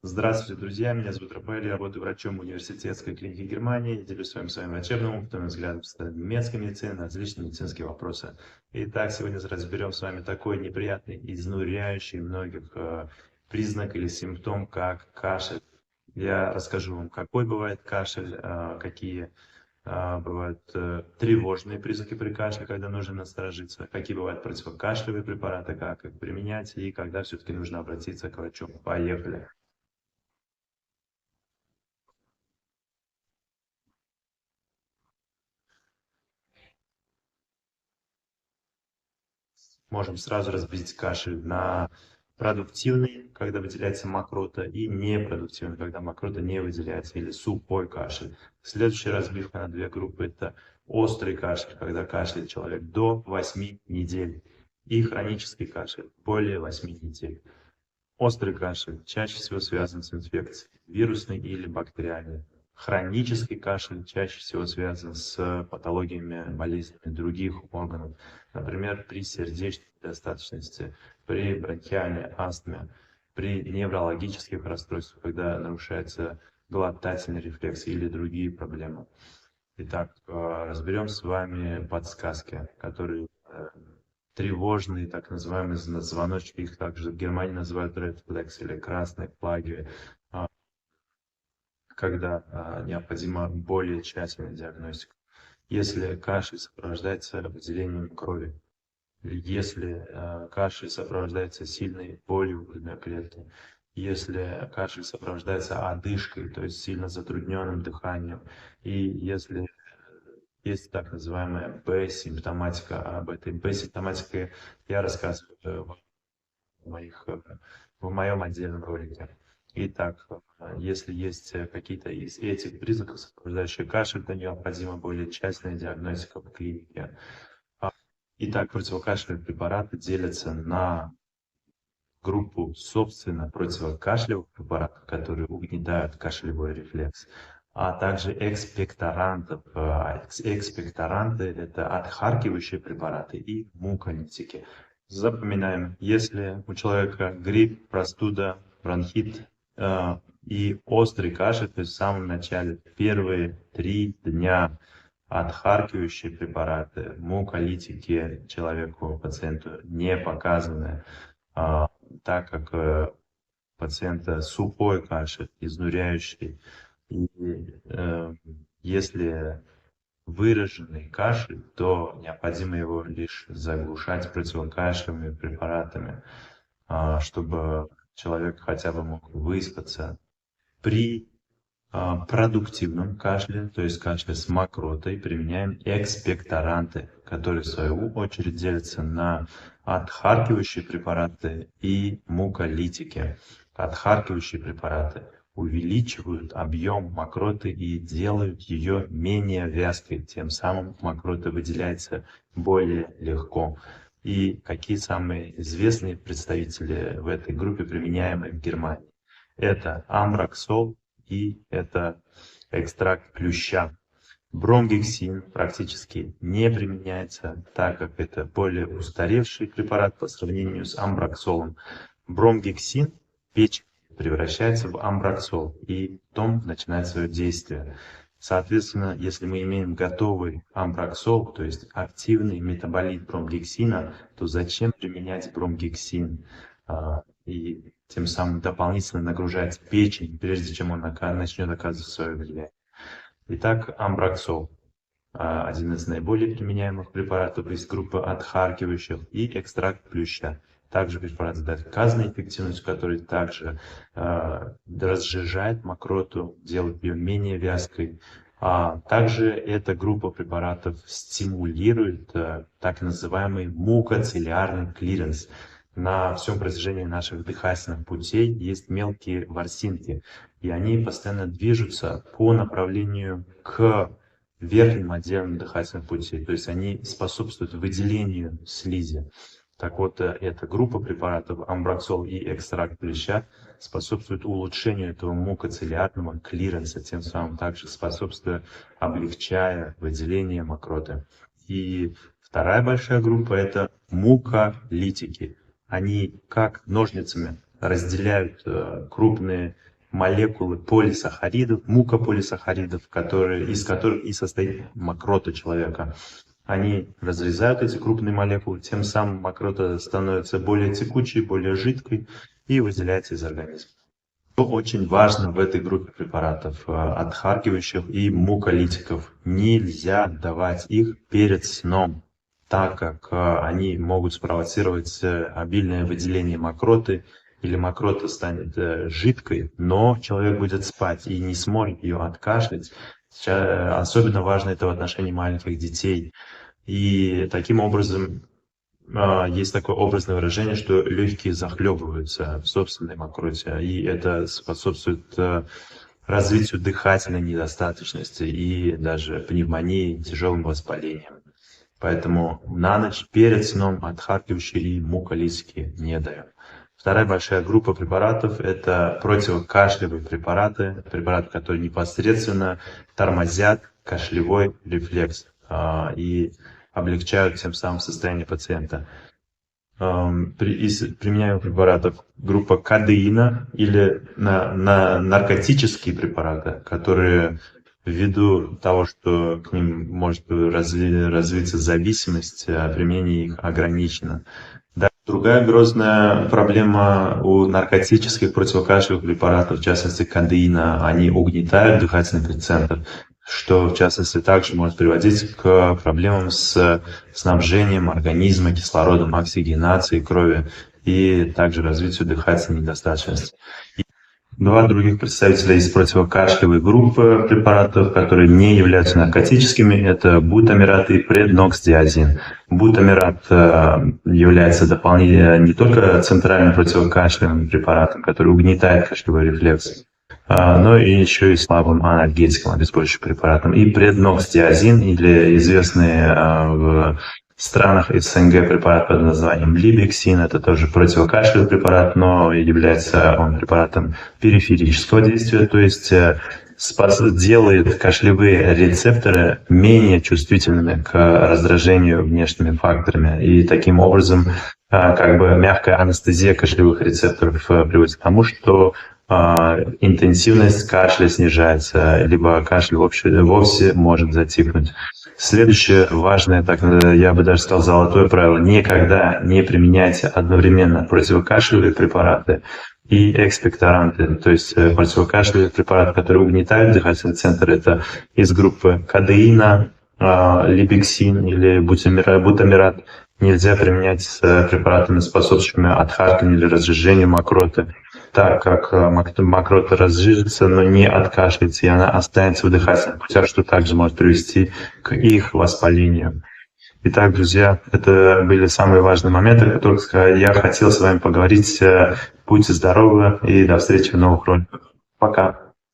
Здравствуйте, друзья! Меня зовут Рафаэль, я работаю врачом в университетской клинике Германии. Я делюсь с вами своим врачебным опытом и взглядом с немецкой медицины на различные медицинские вопросы. Итак, сегодня разберем с вами такой неприятный, изнуряющий многих признак или симптом, как кашель. Я расскажу вам, какой бывает кашель, какие бывают тревожные признаки при кашле, когда нужно насторожиться, какие бывают противокашлевые препараты, как их применять и когда все-таки нужно обратиться к врачу. Поехали! Можем сразу разбить кашель на продуктивный, когда выделяется мокрота, и непродуктивный, когда мокрота не выделяется, или сухой кашель. Следующая разбивка на две группы – это острый кашель, когда кашляет человек до 8 недель, и хронический кашель более 8 недель. Острый кашель чаще всего связан с инфекцией, вирусной или бактериальной. Хронический кашель чаще всего связан с патологиями, болезнями других органов, например, при сердечной недостаточности, при бронхиальной астме, при неврологических расстройствах, когда нарушается глотательный рефлекс или другие проблемы. Итак, разберем с вами подсказки, которые тревожные, так называемые звоночки, их также в Германии называют red flags или красные флаги, когда необходима более тщательная диагностика. Если кашель сопровождается выделением крови, если кашель сопровождается сильной болью в грудной клетке, если кашель сопровождается одышкой, то есть сильно затрудненным дыханием, и если есть так называемая Б-симптоматика. Об этой Б-симптоматике я рассказываю в моем отдельном ролике. Итак, если есть какие-то из этих признаков, сопровождающие кашель, то необходима более тщательная диагностика в клинике. Итак, противокашлевые препараты делятся на группу, собственно, противокашлевых препаратов, которые угнетают кашлевой рефлекс, а также экспекторантов. Экспекторанты – это отхаркивающие препараты и муколитики. Запоминаем, если у человека грипп, простуда, бронхит и острый кашель, то есть в самом начале, первые 3 дня, отхаркивающие препараты, муколитики человеку, пациенту не показаны, так как пациента сухой кашель, изнуряющий, и если выраженный кашель, то необходимо его лишь заглушать противокашлевыми препаратами, чтобы человек хотя бы мог выспаться. При продуктивном кашле, то есть кашле с мокротой, применяем экспекторанты, которые в свою очередь делятся на отхаркивающие препараты и муколитики. Отхаркивающие препараты увеличивают объем мокроты и делают ее менее вязкой, тем самым мокрота выделяется более легко. И какие самые известные представители в этой группе, применяемые в Германии? Это амброксол и это экстракт плюща. Бромгексин практически не применяется, так как это более устаревший препарат по сравнению с амброксолом. Бромгексин в печени превращается в амброксол, и потом начинает свое действие. Соответственно, если мы имеем готовый амброксол, то есть активный метаболит бромгексина, то зачем применять бромгексин? И тем самым дополнительно нагружать печень, прежде чем он начнет оказывать свое влияние. Итак, амброксол – один из наиболее применяемых препаратов из группы отхаркивающих, и экстракт плюща. Также препарат с доказанной эффективностью, который также разжижает мокроту, делает ее менее вязкой. Также эта группа препаратов стимулирует так называемый мукоцилиарный клиренс. На всем протяжении наших дыхательных путей есть мелкие ворсинки, и они постоянно движутся по направлению к верхним отделам дыхательных путей, то есть они способствуют выделению слизи. Так вот, эта группа препаратов, амброксол и экстракт плюща, способствует улучшению этого мукоцилиарного клиренса, тем самым также способствуя, облегчая выделение мокроты. И вторая большая группа – это муколитики. Они как ножницами разделяют крупные молекулы полисахаридов, мукополисахаридов, из которых и состоит мокрота человека. Они разрезают эти крупные молекулы, тем самым мокрота становится более текучей, более жидкой и выделяется из организма. Что очень важно в этой группе препаратов, отхаркивающих и муколитиков, нельзя давать их перед сном, так как они могут спровоцировать обильное выделение мокроты, или мокрота станет жидкой, но человек будет спать и не сможет ее откашлять. Особенно важно это в отношении маленьких детей. И таким образом есть такое образное выражение, что легкие захлебываются в собственной мокроте, и это способствует развитию дыхательной недостаточности и даже пневмонии, тяжелым воспалением. Поэтому на ночь перед сном отхаркивающие и муколитики не даем. Вторая большая группа препаратов – это противокашлевые препараты, которые непосредственно тормозят кашлевой рефлекс и облегчают тем самым состояние пациента. Из применяемых препаратов группа кадеина или наркотические препараты, которые ввиду того, что к ним может развиться зависимость, применение их ограничено. Другая грозная проблема у наркотических противокашлевых препаратов, в частности кадеина, они угнетают дыхательный центр, что в частности также может приводить к проблемам с снабжением организма кислородом, оксигенацией крови и также развитию дыхательной недостаточности. Два других представителя из противокашлевой группы препаратов, которые не являются наркотическими, это бутамират и предноксдиазин. Бутамират является дополнительно не только центральным противокашлевым препаратом, который угнетает кашлевой рефлекс, но и еще и слабым анальгетиком, обезболивающим препаратом. И предноксдиазин, или известный в странах СНГ препарат под названием либексин, это тоже противокашлевый препарат, но является он препаратом периферического действия, то есть делает кашлевые рецепторы менее чувствительными к раздражению внешними факторами. И таким образом мягкая анестезия кашлевых рецепторов приводит к тому, что интенсивность кашля снижается, либо кашель вовсе может затихнуть. Следующее важное, я бы даже сказал, золотое правило: никогда не применяйте одновременно противокашлевые препараты и экспекторанты, то есть противокашлевые препараты, которые угнетают дыхательный центр, это из группы кадеина, либексин или бутамират, нельзя применять с препаратами, способствующими отхаркиванию или разжижению мокроты, так как мокрота разжижится, но не откашляется, и она останется в дыхательных путях, что также может привести к их воспалению. Итак, друзья, это были самые важные моменты, о которых я хотел с вами поговорить. Будьте здоровы и до встречи в новых роликах. Пока!